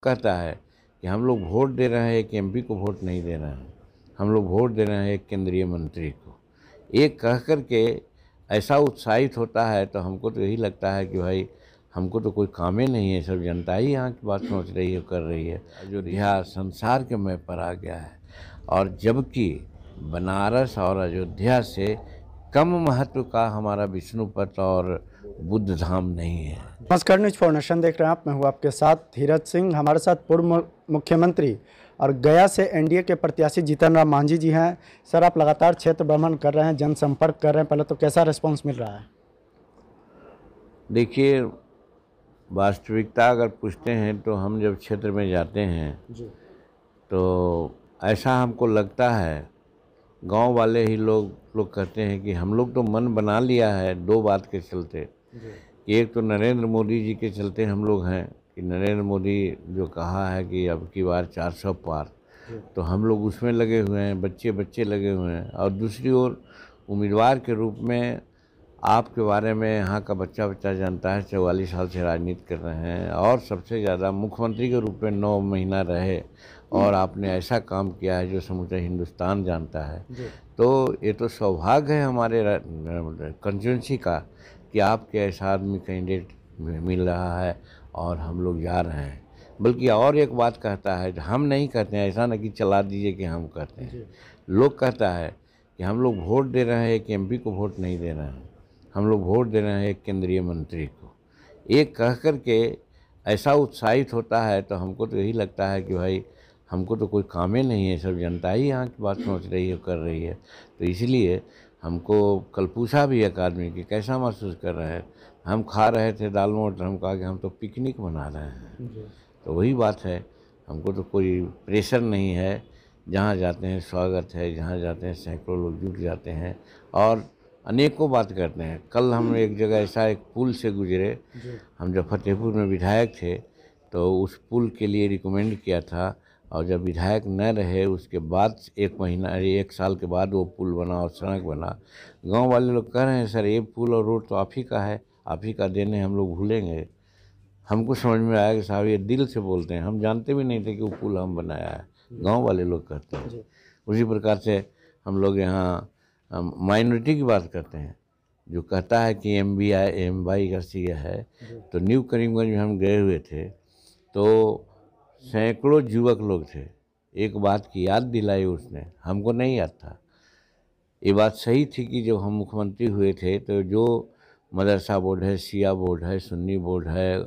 कहता है कि हम लोग वोट दे रहे हैं एक एमपी को वोट नहीं दे रहे हैं, हम लोग वोट दे रहे हैं एक केंद्रीय मंत्री को, ये कह कर के ऐसा उत्साहित होता है तो हमको तो यही लगता है कि भाई हमको तो कोई काम ही नहीं है, सब जनता ही यहाँ की बात सोच रही है, कर रही है। अयोध्या संसार के मैप पर आ गया है और जबकि बनारस और अयोध्या से कम महत्व का हमारा विष्णुपद और बुद्ध धाम नहीं है। नमस्कार, न्यूज फॉर नेशन देख रहे हैं आप। मैं हूँ आपके साथ धीरज सिंह। हमारे साथ पूर्व मुख्यमंत्री और गया से एनडीए के प्रत्याशी जीतन राम मांझी जी हैं। सर, आप लगातार क्षेत्र भ्रमण कर रहे हैं, जनसंपर्क कर रहे हैं, पहले तो कैसा रिस्पांस मिल रहा है? देखिए, वास्तविकता अगर पूछते हैं तो हम जब क्षेत्र में जाते हैं जी। तो ऐसा हमको लगता है, गांव वाले ही लोग कहते हैं कि हम लोग तो मन बना लिया है दो बात के चलते। एक तो नरेंद्र मोदी जी के चलते हम लोग हैं कि नरेंद्र मोदी जो कहा है कि अब की बार 400 पार, तो हम लोग उसमें लगे हुए हैं, बच्चे लगे हुए हैं। और दूसरी ओर उम्मीदवार के रूप में आपके बारे में यहाँ का बच्चा जानता है, 44 साल से राजनीति कर रहे हैं और सबसे ज़्यादा मुख्यमंत्री के रूप में 9 महीना रहे और आपने ऐसा काम किया है जो समूचा हिंदुस्तान जानता है। तो ये तो सौभाग्य है हमारे कंस्टिट्यूंसी का कि आपके ऐसा आदमी कैंडिडेट मिल रहा है और हम लोग जा रहे हैं। बल्कि और एक बात कहता है, हम नहीं कहते हैं, ऐसा ना कि चला दीजिए कि हम कहते हैं, लोग कहता है कि हम लोग वोट दे रहे हैं एक एमपी को वोट नहीं दे रहे हैं, हम लोग वोट दे रहे हैं एक केंद्रीय मंत्री को। एक कह कर के ऐसा उत्साहित होता है तो हमको तो यही लगता है कि भाई हमको तो कोई काम ही नहीं है, सब जनता ही यहाँ की बात सोच रही है, कर रही है। तो इसलिए हमको कल पूछा भी एक आदमी कि कैसा महसूस कर रहे हैं, हम खा रहे थे दाल मोट, हम कहा कि हम तो पिकनिक मना रहे हैं। तो वही बात है, हमको तो कोई प्रेशर नहीं है, जहाँ जाते हैं स्वागत है, जहाँ जाते हैं सैकड़ों लोग जुट जाते हैं और अनेकों बात करते हैं। कल हम एक जगह ऐसा एक पुल से गुजरे, हम जब फतेहपुर में विधायक थे तो उस पुल के लिए रिकमेंड किया था और जब विधायक न रहे उसके बाद 1 साल के बाद वो पुल बना और सड़क बना। गांव वाले लोग कह रहे हैं सर ये पुल और रोड तो आप ही का है, आप ही का देने, हम लोग भूलेंगे। हमको समझ में आया कि साहब ये दिल से बोलते हैं, हम जानते भी नहीं थे कि वो पुल हम बनाया है, गांव वाले लोग कहते हैं। उसी प्रकार से हम लोग यहाँ माइनॉरिटी की बात करते हैं, जो कहता है कि एमवाई का सीए है। तो न्यू करीमगंज में हम गए हुए थे तो सैकड़ों युवक लोग थे। एक बात की याद दिलाई उसने, हमको नहीं याद था। ये बात सही थी कि जब हम मुख्यमंत्री हुए थे तो जो मदरसा बोर्ड है, शिया बोर्ड है, सुन्नी बोर्ड है,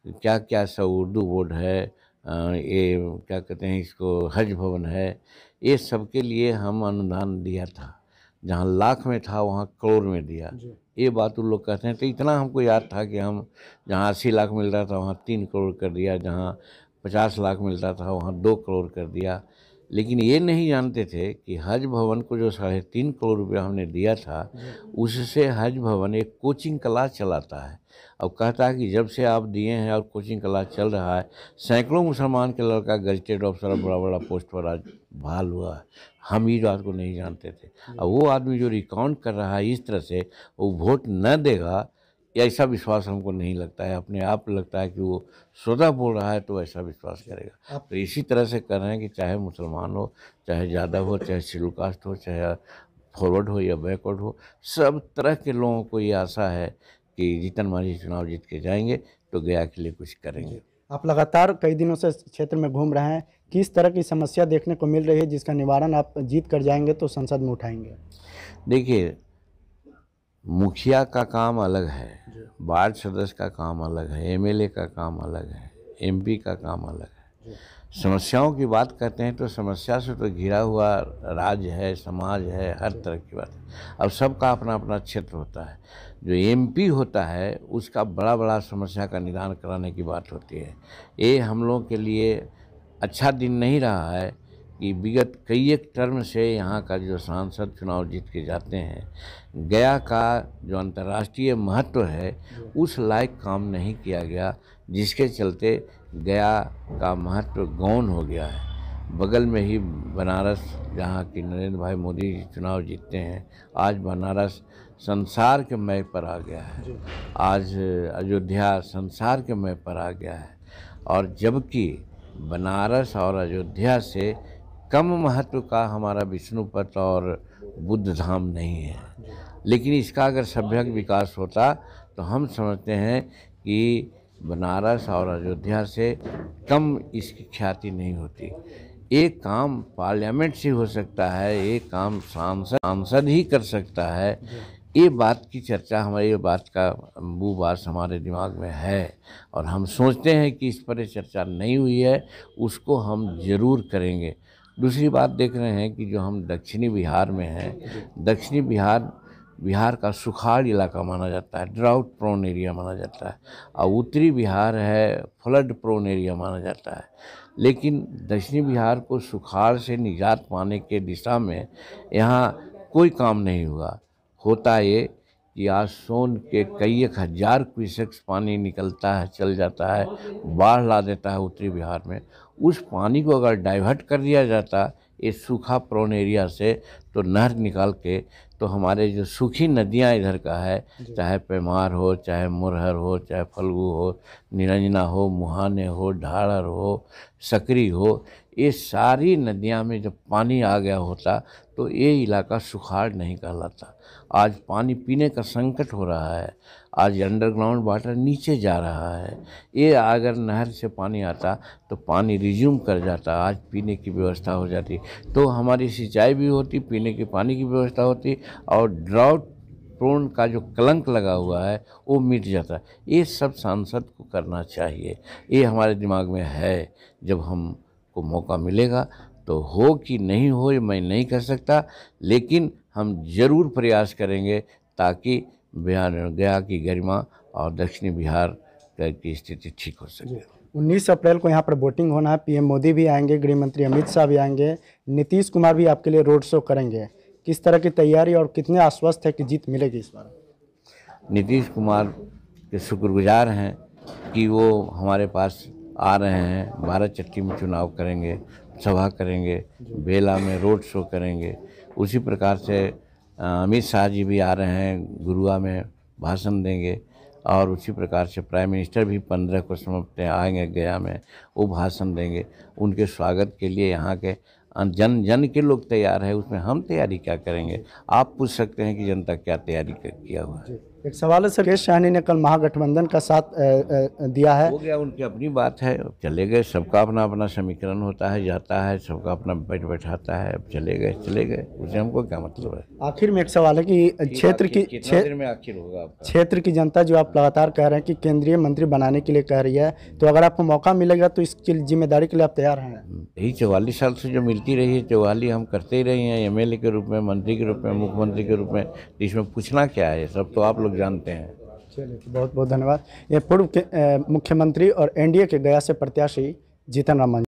क्या क्या सब उर्दू बोर्ड है, ये क्या कहते हैं इसको, हज भवन है, ये सब के लिए हम अनुदान दिया था। जहाँ लाख में था वहाँ करोड़ में दिया। ये बात उन लोग कहते हैं। तो इतना हमको याद था कि हम जहाँ 80 लाख मिल रहा था वहाँ 3 करोड़ कर दिया, जहाँ 50 लाख मिलता था वहाँ 2 करोड़ कर दिया। लेकिन ये नहीं जानते थे कि हज भवन को जो 3.5 करोड़ रुपया हमने दिया था, उससे हज भवन एक कोचिंग क्लास चलाता है। अब कहता है कि जब से आप दिए हैं और कोचिंग क्लास चल रहा है, सैकड़ों मुसलमान के लड़का गजटेड ऑफिसर बड़ा बड़ा पोस्ट पर आज बहाल हुआ है। हम ये बात को नहीं जानते थे। अब वो आदमी जो रिकाउंट कर रहा है इस तरह से, वो वोट न देगा ऐसा विश्वास हमको नहीं लगता है। अपने आप लगता है कि वो सौदा बोल रहा है तो ऐसा विश्वास करेगा। तो इसी तरह से कर रहे हैं कि चाहे मुसलमान हो, चाहे यादव हो, चाहे शेड्यूल कास्ट हो, चाहे फॉरवर्ड हो या बैकवर्ड हो, सब तरह के लोगों को ये आशा है कि जीतन मांझी चुनाव जीत के जाएंगे तो गया के लिए कुछ करेंगे। आप लगातार कई दिनों से क्षेत्र में घूम रहे हैं, किस तरह की समस्या देखने को मिल रही है जिसका निवारण आप जीत कर जाएंगे तो संसद में उठाएंगे? देखिए, मुखिया का काम अलग है, वार्ड सदस्य का काम अलग है, एमएलए का काम अलग है, एमपी का काम अलग है। समस्याओं की बात करते हैं तो समस्या से तो घिरा हुआ राज्य है, समाज है, हर तरह की बात है। अब सबका अपना अपना क्षेत्र होता है। जो एमपी होता है उसका बड़ा बड़ा समस्या का निदान कराने की बात होती है। ये हम लोग के लिए अच्छा दिन नहीं रहा है कि विगत कई एक टर्म से यहाँ का जो सांसद चुनाव जीत के जाते हैं, गया का जो अंतर्राष्ट्रीय महत्व है उस लायक काम नहीं किया गया, जिसके चलते गया का महत्व गौण हो गया है। बगल में ही बनारस, जहाँ की नरेंद्र भाई मोदी चुनाव जीतते हैं, आज बनारस संसार के मैप पर आ गया है। आज अयोध्या संसार के मैप पर आ गया है। और जबकि बनारस और अयोध्या से कम महत्व का हमारा विष्णुपद और बुद्ध धाम नहीं है, लेकिन इसका अगर सभ्यक विकास होता तो हम समझते हैं कि बनारस और अयोध्या से कम इसकी ख्याति नहीं होती। एक काम पार्लियामेंट से हो सकता है, एक काम सांसद ही कर सकता है। ये बात की चर्चा हमारी, ये बात का बात हमारे दिमाग में है और हम सोचते हैं कि इस पर चर्चा नहीं हुई है, उसको हम ज़रूर करेंगे। दूसरी बात देख रहे हैं कि जो हम दक्षिणी बिहार में हैं, दक्षिणी बिहार का सुखाड़ इलाका माना जाता है, ड्राउट प्रोन एरिया माना जाता है, और उत्तरी बिहार है फ्लड प्रोन एरिया माना जाता है। लेकिन दक्षिणी बिहार को सुखाड़ से निजात पाने के दिशा में यहाँ कोई काम नहीं हुआ। होता ये कि आज सोन के कई एक हज़ार क्यूसेक पानी निकलता है, चल जाता है, बाढ़ ला देता है उत्तरी बिहार में। उस पानी को अगर डाइवर्ट कर दिया जाता इस सूखा प्रोन एरिया से, तो नहर निकाल के, तो हमारे जो सूखी नदियां इधर का है, चाहे पेमार हो, चाहे मुरहर हो, चाहे फल्गु हो, निरंजना हो, मुहाने हो, ढाढ़र हो, सकरी हो, ये सारी नदियां में जब पानी आ गया होता तो ये इलाका सुखाड़ नहीं कहलाता। आज पानी पीने का संकट हो रहा है, आज अंडरग्राउंड वाटर नीचे जा रहा है। ये अगर नहर से पानी आता तो पानी रिज्यूम कर जाता, आज पीने की व्यवस्था हो जाती, तो हमारी सिंचाई भी होती, पीने के पानी की व्यवस्था होती, और ड्राउट प्रोन का जो कलंक लगा हुआ है वो मिट जाता। ये सब सांसद को करना चाहिए, ये हमारे दिमाग में है। जब हमको मौका मिलेगा तो हो कि नहीं हो ये मैं नहीं कह सकता, लेकिन हम ज़रूर प्रयास करेंगे ताकि गया की गरिमा और दक्षिणी बिहार की स्थिति ठीक हो सके। 19 अप्रैल को यहाँ पर वोटिंग होना है, पीएम मोदी भी आएंगे, गृह मंत्री अमित शाह भी आएंगे, नीतीश कुमार भी आपके लिए रोड शो करेंगे। किस तरह की तैयारी और कितने आश्वस्त है कि जीत मिलेगी इस बार? नीतीश कुमार के शुक्रगुजार हैं कि वो हमारे पास आ रहे हैं, बाराचट्टी में चुनाव करेंगे, सभा करेंगे, बेला में रोड शो करेंगे। उसी प्रकार से अमित शाह जी भी आ रहे हैं, गुरुआ में भाषण देंगे, और उसी प्रकार से प्राइम मिनिस्टर भी 15 को समाप्त आएंगे गया में, वो भाषण देंगे। उनके स्वागत के लिए यहाँ के जन के लोग तैयार है, उसमें हम तैयारी क्या करेंगे? आप पूछ सकते हैं कि जनता क्या तैयारी किया हुआ है। एक सवाल है सर, मुकेश सहनी ने कल महागठबंधन का साथ दिया है। हो गया, उनकी अपनी बात है, चले गए। सबका अपना अपना समीकरण होता है, जाता है, सबका अपना बैठाता है, अब चले गए, उससे हमको क्या मतलब है। आखिर में एक सवाल है कि क्षेत्र की जनता जो आप लगातार कह रहे हैं कि केंद्रीय मंत्री बनाने के लिए कह रही है, तो अगर आपको मौका मिलेगा तो इसकी जिम्मेदारी के लिए आप तैयार हैं? यही 44 साल से जो मिलती रही है, 44 हम करते ही रहे हैं, एमएलए के रूप में, मंत्री के रूप में, मुख्यमंत्री के रूप में। इसमें पूछना क्या है, सब तो आप लोग जानते हैं। चलिए, बहुत बहुत धन्यवाद। ये पूर्व मुख्यमंत्री और एनडीए के गया से प्रत्याशी जीतन राम मांझी।